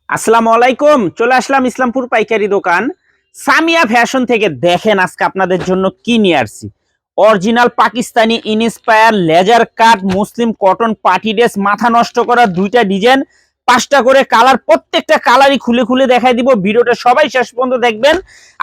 আসসালামু আলাইকুম। চলে আসলাম ইসলামপুর পাইকারি দোকান সামিয়া ফ্যাশন থেকে। দেখেন আজকে আপনাদের জন্য কি নিয়ে আসছি। Original Pakistani inspire laser cut muslin cotton party dress, মাথা নষ্ট করা দুইটা ডিজাইন, 5টা করে কালার, প্রত্যেকটা কালারই খুলে খুলে দেখাই দিব। ভিডিওটা সবাই শেষ পর্যন্ত দেখবেন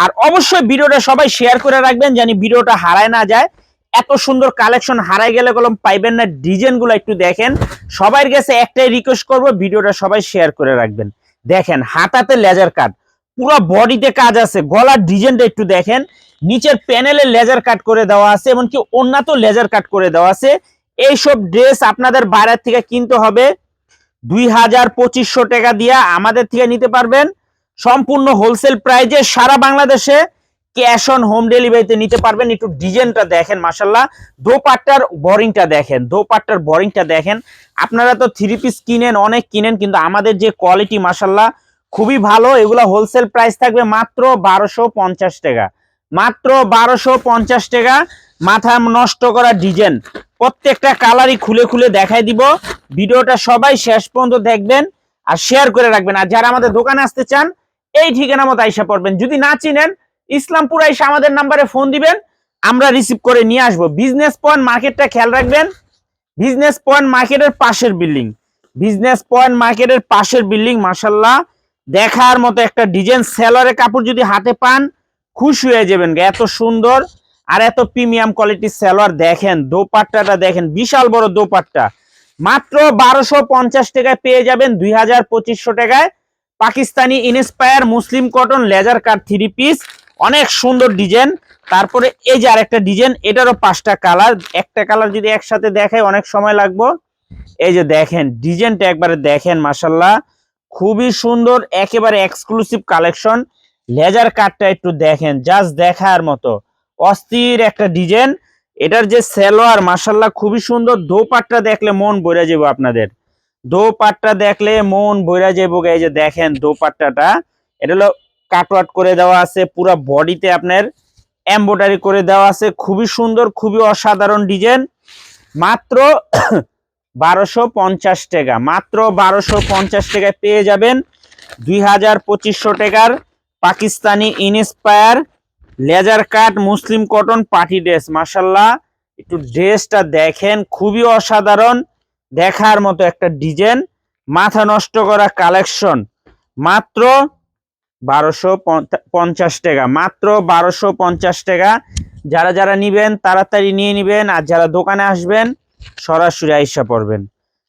আর অবশ্যই ভিডিওটা সবাই শেয়ার করে রাখবেন জানি ভিডিওটা হারায় না যায়। এত সুন্দর কালেকশন হারাই গেলে কলম পাইবেন না। ডিজাইনগুলো একটু দেখেন। সবার কাছে একটাই রিকোয়েস্ট করব, ভিডিওটা সবাই শেয়ার করে রাখবেন। দেখেন হাতাতে লেজার কাট, পুরো বডিতে কাজ আছে। গলার ডিজাইনটা একটু দেখেন, নিচের প্যানেলে লেজার কাট করে দেওয়া আছে, এমনকি ওন্নাতেও লেজার কাট করে দেওয়া আছে। এইসব ড্রেস আপনাদের বাইরের থেকে কিনতে হবে 2000-2500 টাকা দিয়ে, আমাদের থেকে নিতে পারবেন সম্পূর্ণ হোলসেল প্রাইজে। সারা বাংলাদেশে ক্যাশ অন হোম ডেলিভারিতে নিতে পারবেন। একটু ডিজাইনটা দেখেন, মাশাল্লাহ। দোপাট্টার বোরিংটা দেখেন, দোপাট্টার বোরিংটা দেখেন। আপনারা তো 3 পিস কিনেন, অনেক কিনেন, কিন্তু আমাদের যে কোয়ালিটি মাশাল্লাহ খুবই ভালো। এগুলা হোলসেল প্রাইস থাকবে মাত্র 1250 টাকা, মাত্র 1250 টাকা। মাথা নষ্ট করা ডিজাইন, প্রত্যেকটা কালারই খুলে খুলে দেখাই দিব। ভিডিওটা সবাই শেষ পর্যন্ত দেখবেন আর শেয়ার করে রাখবেন। আর যারা আমাদের দোকানে আসতে চান এই ঠিকানা মতো আইসা পড়বেন। যদি না চিনেন ইসলামপুর আইসা আমাদের নাম্বারে ফোন দিবেন, আমরা রিসিভ করে নিয়ে আসবো। বিজনেস পয়েন্ট মার্কেটটা খেয়াল রাখবেন, বিজনেস পয়েন্ট মার্কেটের পাশের বিল্ডিং, বিজনেস পয়েন্ট মার্কেটের পাশের বিল্ডিং। মাশাল্লাহ দেখার মতো একটা ডিজাইন। সেলরের কাপড় যদি হাতে পান খুশি হয়ে যাবেন, এত সুন্দর আর এত প্রিমিয়াম কোয়ালিটির সেলোয়ার। দেখেন দোপাট্টাটা দেখেন, বিশাল বড় দোপাট্টা। মাত্র 1250 টাকায় পেয়ে যাবেন 2000-2500 টাকায় পাকিস্তানি ইনস্পায়ার মুসলিম কটন লেজার কাট 3 পিস। অনেক সুন্দর ডিজাইন। তারপরে এই যে আরেকটা ডিজাইন, এটারও 5টা কালার। একটা কালার যদি একসাথে দেখায় অনেক সময় লাগবে। এই যে দেখেন ডিজাইনটা একবারে দেখেন, মাশাল্লাহ খুবই সুন্দর, একেবারে এক্সক্লুসিভ কালেকশন। লেজার কাটটা একটু দেখেন, জাস্ট দেখার মতো অস্থির একটা ডিজাইন। এটার যে সালোয়ার মাশাল্লাহ খুবই সুন্দর। দোপাট্টা দেখলে মন ভরে যাবে আপনাদের, দোপাট্টা দেখলে মন ভরে যাবে। এই যে দেখেন দোপাট্টাটা, এটা হলো কাটওয়াট করে দেওয়া আছে, পুরো বডিতে আপনার এমব্রয়ডারি করে দেওয়া আছে। খুবই সুন্দর, খুবই অসাধারণ ডিজাইন। মাত্র 1250 টাকা, মাত্র 1250 টাকায় পেয়ে যাবেন 2000-2500 টাকার Pakistani inspire laser cut muslin cotton party dress. মাশাল্লাহ একটু ড্রেসটা দেখেন, খুবই অসাধারণ, দেখার মতো একটা ডিজাইন, মাথা নষ্ট করা কালেকশন। মাত্র 1250 টাকা, মাত্র 1250 টাকা। যারা যারা নিবেন তাড়াতাড়ি নিয়ে নিবেন, আর যারা দোকানে আসবেন সরাসরি আইসা পড়বেন।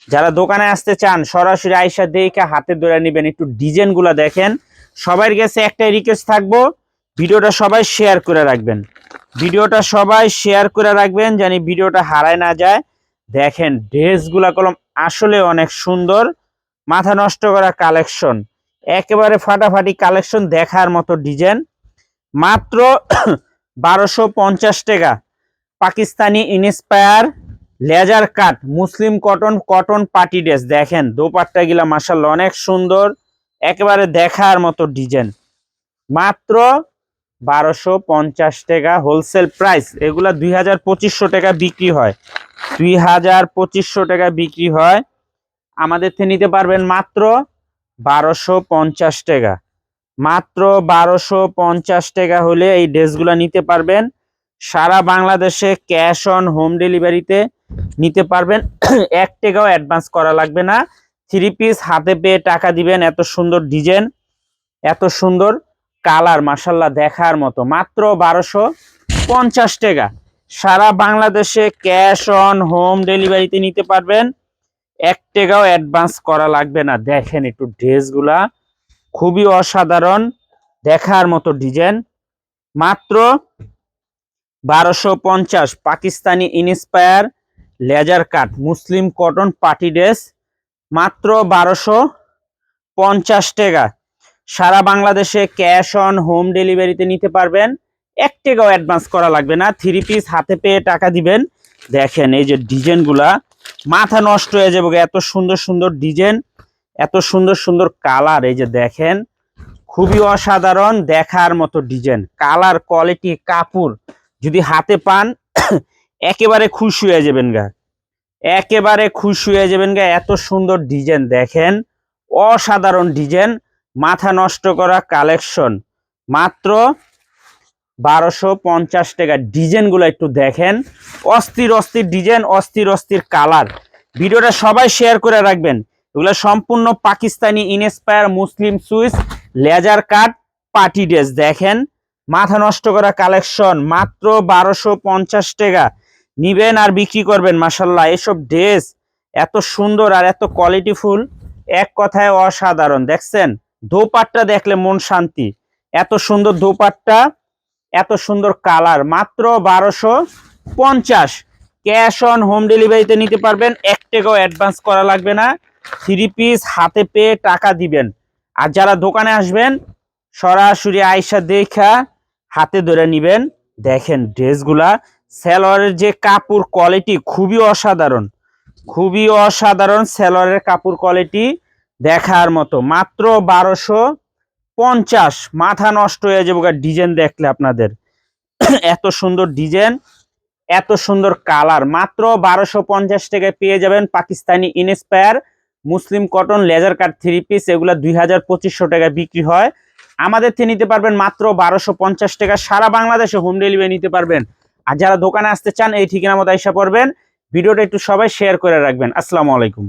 যারা দোকানে আসতে চান সরাসরি আইসা দেখে হাতে ধরে নিবেন। একটু ডিজাইন গুলা দেখেন। সবার কাছে একটাই রিকোয়েস্ট থাকবো, ভিডিওটা সবাই শেয়ার করে রাখবেন, ভিডিওটা সবাই শেয়ার করে রাখবেন জানি ভিডিওটা হারায় না যায়। দেখেন ড্রেসগুলা কলম আসলে অনেক সুন্দর, মাথা নষ্ট করা কালেকশন, একেবারে ফাটাফাটি কালেকশন, দেখার মতো ডিজাইন। মাত্র 1250 টাকা Pakistani inspire laser cut muslin cotton cotton party dress. দেখেন দোপাট্টা গিলা মাশাআল্লাহ অনেক সুন্দর, একেবারে দেখার মতো ডিজাইন। মাত্র 1250 টাকা হোলসেল প্রাইস। এগুলা 2000-2500 টাকা বিক্রি হয়, 2000-2500 টাকা বিক্রি হয়। আমাদের থেকে নিতে পারবেন মাত্র 1250 টাকা, মাত্র 1250 টাকা হলে এই ড্রেসগুলো নিতে পারবেন। সারা বাংলাদেশে ক্যাশ অন হোম ডেলিভারিতে নিতে পারবেন। 1 টাকাও অ্যাডভান্স করা লাগবে না। 3 পিস হাতে পেয়ে টাকা দিবেন। এত সুন্দর ডিজাইন, এত সুন্দর কালার, মাশাল্লাহ দেখার মতো। মাত্র 1250 টাকা সারা বাংলাদেশে ক্যাশ অন হোম ডেলিভারিতে নিতে পারবেন। 1 টাকাও অ্যাডভান্স করা লাগবে না। দেখেন একটু ড্রেসগুলা খুবই অসাধারণ, দেখার মতো ডিজাইন। মাত্র 1250 Pakistani inspire laser cut muslin cotton party dress, মাত্র 1250 টাকা সারা বাংলাদেশে ক্যাশ অন হোম ডেলিভারিতে নিতে পারবেন। 1 টাকাও অ্যাডভান্স করা লাগবে না। 3 পিস হাতে পেয়ে টাকা দিবেন। দেখেন এই যে ডিজাইনগুলা মাথা নষ্ট হয়ে যাবে, এত সুন্দর সুন্দর ডিজাইন, এত সুন্দর সুন্দর কালার। এই যে দেখেন খুবই অসাধারণ, দেখার মতো ডিজাইন, কালার কোয়ালিটি কাপড় যদি হাতে পান একেবারে খুশি হয়ে যাবেন গা, একেবারে খুশি হয়ে যাবেন গা। এত সুন্দর ডিজাইন দেখেন, অসাধারণ ডিজাইন। মাথা নষ্ট করা কালেকশন, মাত্র 1250 টাকা। ডিজাইনগুলো একটু দেখেন, অস্থির অস্থির ডিজাইন, অস্থির অস্থির কালার। ভিডিওটা সবাই শেয়ার করে রাখবেন। এগুলো সম্পূর্ণ Pakistani inspire muslin Swiss laser cut party dress. দেখেন মাথা নষ্ট করা কালেকশন, মাত্র 1250 টাকা। নিবেন আর বিক্রি করবেন। মাশাল্লাহ, এসব ড্রেস এত সুন্দর আর এত কোয়ালিটিফুল, এক কথায় অসাধারণ। দেখছেন দোপাট্টা দেখলে মন শান্তি, এত সুন্দর দোপাট্টা, এত সুন্দর কালার, মাত্র 1250। ক্যাশ অন হোম ডেলিভারিতে নিতে পারবেন, 1 টাকাও অ্যাডভান্স করা লাগবে না। 3 পিস হাতে পেয়ে টাকা দিবেন। আর যারা দোকানে আসবেন সরাসরি আয়সা দেখা হাতে ধরে নিবেন। দেখেন ড্রেসগুলা, সেলরের যে কাপড় কোয়ালিটি খুবই অসাধারণ, খুবই অসাধারণ। সেলরের কাপড় কোয়ালিটি দেখার মতো, মাত্র 1250। মাথা নষ্ট হয়ে যাবে ডিজাইন দেখলে আপনাদের। এত সুন্দর ডিজাইন, এত সুন্দর কালার, মাত্র 1250 টাকায় পেয়ে যাবেন পাকিস্তানি ইনস্পায়ার মুসলিম কটন লেজার কাট 3 পিস। এগুলা 2000-2500 টাকায় বিক্রি হয়। আমাদের থেকে নিতে পারবেন মাত্র 1250 টাকা। সারা বাংলাদেশে হোম ডেলিভারি নিতে পারবেন। আর যারা দোকানে আসতে চান এই ঠিকানা মতো আইসা পড়বেন। ভিডিওটা একটু সবাই শেয়ার করে রাখবেন। আসসালামু আলাইকুম।